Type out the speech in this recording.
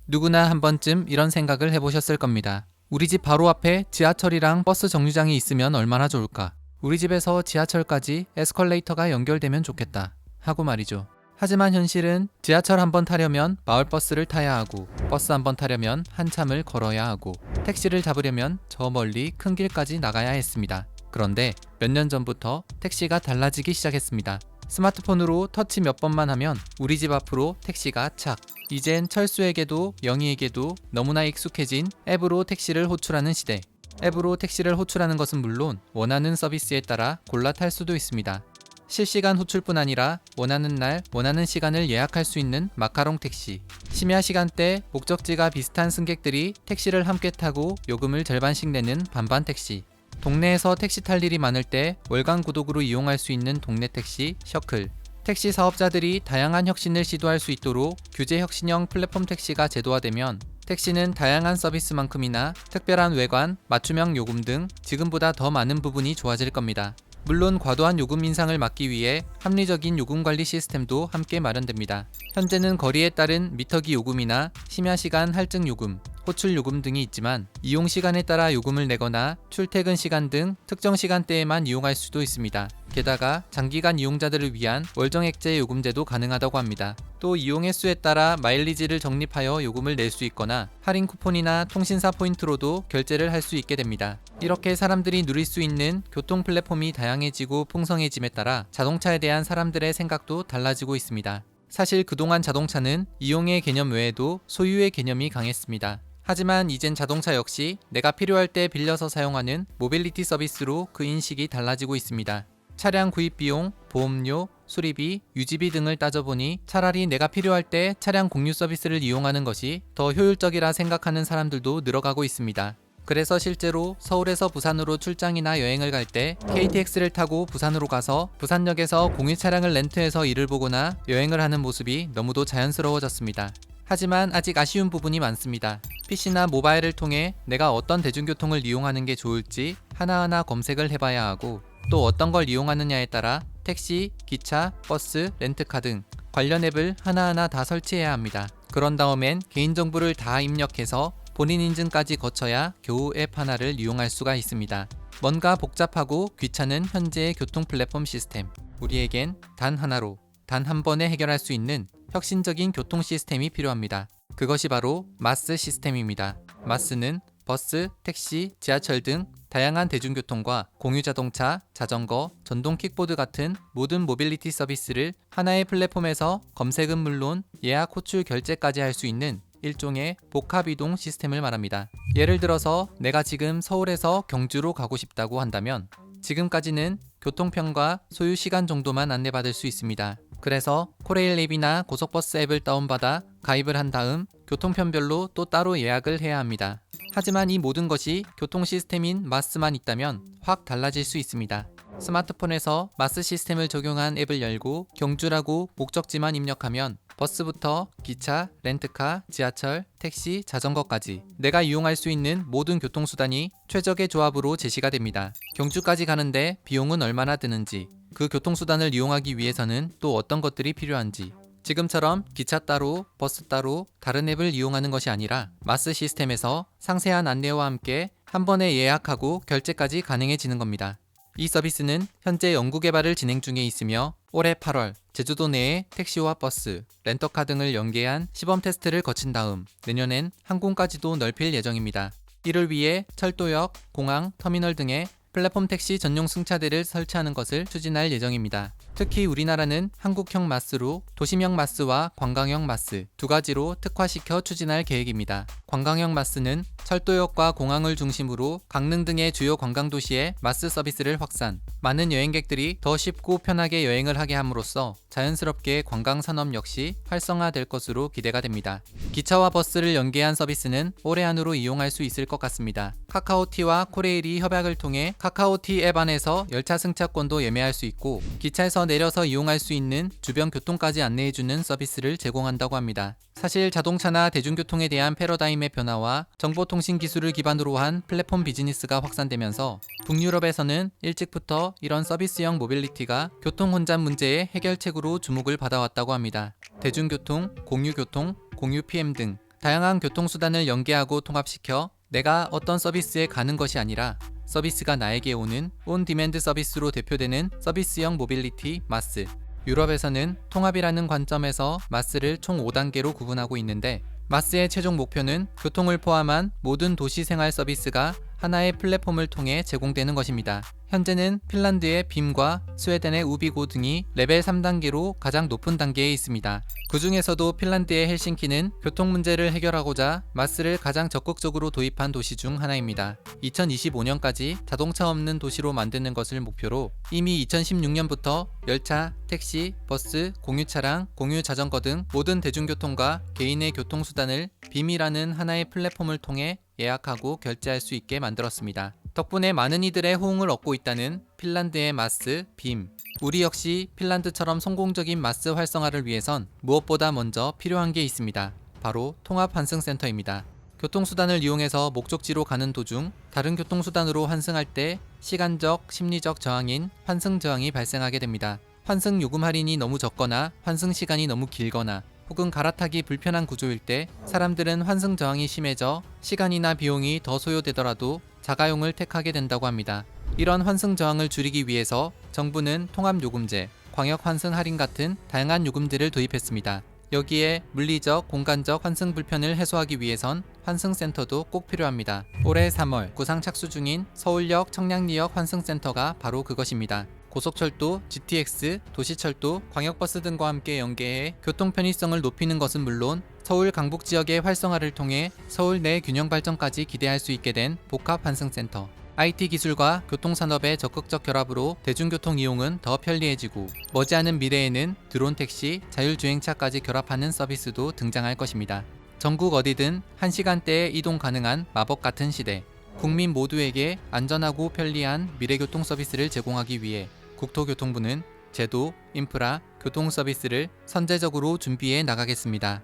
누구나 한 번쯤 이런 생각을 해보셨을 겁니다. 우리 집 바로 앞에 지하철이랑 버스 정류장이 있으면 얼마나 좋을까? 우리 집에서 지하철까지 에스컬레이터가 연결되면 좋겠다 하고 말이죠. 하지만 현실은 지하철 한 번 타려면 마을버스를 타야 하고, 버스 한 번 타려면 한참을 걸어야 하고, 택시를 잡으려면 저 멀리 큰 길까지 나가야 했습니다. 그런데 몇 년 전부터 택시가 달라지기 시작했습니다. 스마트폰으로 터치 몇 번만 하면 우리 집 앞으로 택시가 착. 이젠 철수에게도 영희에게도 너무나 익숙해진 앱으로 택시를 호출하는 시대. 앱으로 택시를 호출하는 것은 물론 원하는 서비스에 따라 골라 탈 수도 있습니다. 실시간 호출뿐 아니라 원하는 날, 원하는 시간을 예약할 수 있는 마카롱 택시. 심야 시간대 목적지가 비슷한 승객들이 택시를 함께 타고 요금을 절반씩 내는 반반 택시. 동네에서 택시 탈 일이 많을 때 월간 구독으로 이용할 수 있는 동네 택시 셔클. 택시 사업자들이 다양한 혁신을 시도할 수 있도록 규제 혁신형 플랫폼 택시가 제도화되면 택시는 다양한 서비스만큼이나 특별한 외관, 맞춤형 요금 등 지금보다 더 많은 부분이 좋아질 겁니다. 물론 과도한 요금 인상을 막기 위해 합리적인 요금 관리 시스템도 함께 마련됩니다. 현재는 거리에 따른 미터기 요금이나 심야 시간 할증 요금, 호출 요금 등이 있지만 이용 시간에 따라 요금을 내거나 출퇴근 시간 등 특정 시간대에만 이용할 수도 있습니다. 게다가 장기간 이용자들을 위한 월정액제 요금제도 가능하다고 합니다. 또 이용 횟수에 따라 마일리지를 적립하여 요금을 낼 수 있거나 할인 쿠폰이나 통신사 포인트로도 결제를 할 수 있게 됩니다. 이렇게 사람들이 누릴 수 있는 교통 플랫폼이 다양해지고 풍성해짐에 따라 자동차에 대한 사람들의 생각도 달라지고 있습니다. 사실 그동안 자동차는 이용의 개념 외에도 소유의 개념이 강했습니다. 하지만 이젠 자동차 역시 내가 필요할 때 빌려서 사용하는 모빌리티 서비스로 그 인식이 달라지고 있습니다. 차량 구입 비용, 보험료, 수리비, 유지비 등을 따져보니 차라리 내가 필요할 때 차량 공유 서비스를 이용하는 것이 더 효율적이라 생각하는 사람들도 늘어가고 있습니다. 그래서 실제로 서울에서 부산으로 출장이나 여행을 갈 때 KTX를 타고 부산으로 가서 부산역에서 공유 차량을 렌트해서 일을 보거나 여행을 하는 모습이 너무도 자연스러워졌습니다. 하지만 아직 아쉬운 부분이 많습니다. PC나 모바일을 통해 내가 어떤 대중교통을 이용하는 게 좋을지 하나하나 검색을 해봐야 하고, 또 어떤 걸 이용하느냐에 따라 택시, 기차, 버스, 렌트카 등 관련 앱을 하나하나 다 설치해야 합니다. 그런 다음엔 개인정보를 다 입력해서 본인 인증까지 거쳐야 겨우 앱 하나를 이용할 수가 있습니다. 뭔가 복잡하고 귀찮은 현재의 교통 플랫폼 시스템. 우리에겐 단 하나로, 단 한 번에 해결할 수 있는 혁신적인 교통 시스템이 필요합니다. 그것이 바로 마스 시스템입니다. 마스는 버스, 택시, 지하철 등 다양한 대중교통과 공유자동차, 자전거, 전동 킥보드 같은 모든 모빌리티 서비스를 하나의 플랫폼에서 검색은 물론 예약, 호출, 결제까지 할 수 있는 일종의 복합이동 시스템을 말합니다. 예를 들어서 내가 지금 서울에서 경주로 가고 싶다고 한다면 지금까지는 교통편과 소요 시간 정도만 안내받을 수 있습니다. 그래서 코레일 앱이나 고속버스 앱을 다운받아 가입을 한 다음 교통편별로 또 따로 예약을 해야 합니다. 하지만 이 모든 것이 교통 시스템인 마스만 있다면 확 달라질 수 있습니다. 스마트폰에서 마스 시스템을 적용한 앱을 열고 경주라고 목적지만 입력하면 버스부터 기차, 렌트카, 지하철, 택시, 자전거까지 내가 이용할 수 있는 모든 교통수단이 최적의 조합으로 제시가 됩니다. 경주까지 가는데 비용은 얼마나 드는지, 그 교통수단을 이용하기 위해서는 또 어떤 것들이 필요한지, 지금처럼 기차 따로, 버스 따로 다른 앱을 이용하는 것이 아니라 마스 시스템에서 상세한 안내와 함께 한 번에 예약하고 결제까지 가능해지는 겁니다. 이 서비스는 현재 연구 개발을 진행 중에 있으며 올해 8월 제주도 내에 택시와 버스, 렌터카 등을 연계한 시범 테스트를 거친 다음 내년엔 항공까지도 넓힐 예정입니다. 이를 위해 철도역, 공항, 터미널 등에 플랫폼 택시 전용 승차대를 설치하는 것을 추진할 예정입니다. 특히 우리나라는 한국형 마스로 도심형 마스와 관광형 마스 두 가지로 특화시켜 추진할 계획입니다. 관광형 마스는 철도역과 공항을 중심으로 강릉 등의 주요 관광도시에 마스 서비스를 확산, 많은 여행객들이 더 쉽고 편하게 여행을 하게 함으로써 자연스럽게 관광산업 역시 활성화될 것으로 기대가 됩니다. 기차와 버스를 연계한 서비스는 올해 안으로 이용할 수 있을 것 같습니다. 카카오티와 코레일이 협약을 통해 카카오티 앱 안에서 열차 승차권도 예매할 수 있고 기차에서 내려서 이용할 수 있는 주변 교통까지 안내해주는 서비스를 제공한다고 합니다. 사실 자동차나 대중교통에 대한 패러다임의 변화와 정보통신 기술을 기반으로 한 플랫폼 비즈니스가 확산되면서 북유럽에서는 일찍부터 이런 서비스형 모빌리티가 교통 혼잡 문제의 해결책으로 주목을 받아왔다고 합니다. 대중교통, 공유교통, 공유 PM 등 다양한 교통수단을 연계하고 통합시켜 내가 어떤 서비스에 가는 것이 아니라 서비스가 나에게 오는 온디맨드 서비스로 대표되는 서비스형 모빌리티 마스. 유럽에서는 통합이라는 관점에서 마스를 총 5단계로 구분하고 있는데, 마스의 최종 목표는 교통을 포함한 모든 도시 생활 서비스가 하나의 플랫폼을 통해 제공되는 것입니다. 현재는 핀란드의 빔과 스웨덴의 우비고 등이 레벨 3단계로 가장 높은 단계에 있습니다. 그 중에서도 핀란드의 헬싱키는 교통 문제를 해결하고자 마스를 가장 적극적으로 도입한 도시 중 하나입니다. 2025년까지 자동차 없는 도시로 만드는 것을 목표로 이미 2016년부터 열차, 택시, 버스, 공유차량, 공유자전거 등 모든 대중교통과 개인의 교통수단을 빔이라는 하나의 플랫폼을 통해 예약하고 결제할 수 있게 만들었습니다. 덕분에 많은 이들의 호응을 얻고 있다는 핀란드의 마스, 빔. 우리 역시 핀란드처럼 성공적인 마스 활성화를 위해선 무엇보다 먼저 필요한 게 있습니다. 바로 통합 환승센터입니다. 교통수단을 이용해서 목적지로 가는 도중 다른 교통수단으로 환승할 때 시간적, 심리적 저항인 환승 저항이 발생하게 됩니다. 환승 요금 할인이 너무 적거나 환승 시간이 너무 길거나 혹은 갈아타기 불편한 구조일 때 사람들은 환승 저항이 심해져 시간이나 비용이 더 소요되더라도 자가용을 택하게 된다고 합니다. 이런 환승 저항을 줄이기 위해서 정부는 통합요금제, 광역 환승 할인 같은 다양한 요금들을 도입했습니다. 여기에 물리적, 공간적 환승 불편을 해소하기 위해선 환승센터도 꼭 필요합니다. 올해 3월 구상 착수 중인 서울역 청량리역 환승센터가 바로 그것입니다. 고속철도, GTX, 도시철도, 광역버스 등과 함께 연계해 교통 편의성을 높이는 것은 물론 서울 강북 지역의 활성화를 통해 서울 내 균형 발전까지 기대할 수 있게 된 복합 환승센터. IT 기술과 교통산업의 적극적 결합으로 대중교통 이용은 더 편리해지고 머지않은 미래에는 드론 택시, 자율주행차까지 결합하는 서비스도 등장할 것입니다. 전국 어디든 1시간대에 이동 가능한 마법 같은 시대. 국민 모두에게 안전하고 편리한 미래교통 서비스를 제공하기 위해 국토교통부는 제도, 인프라, 교통 서비스를 선제적으로 준비해 나가겠습니다.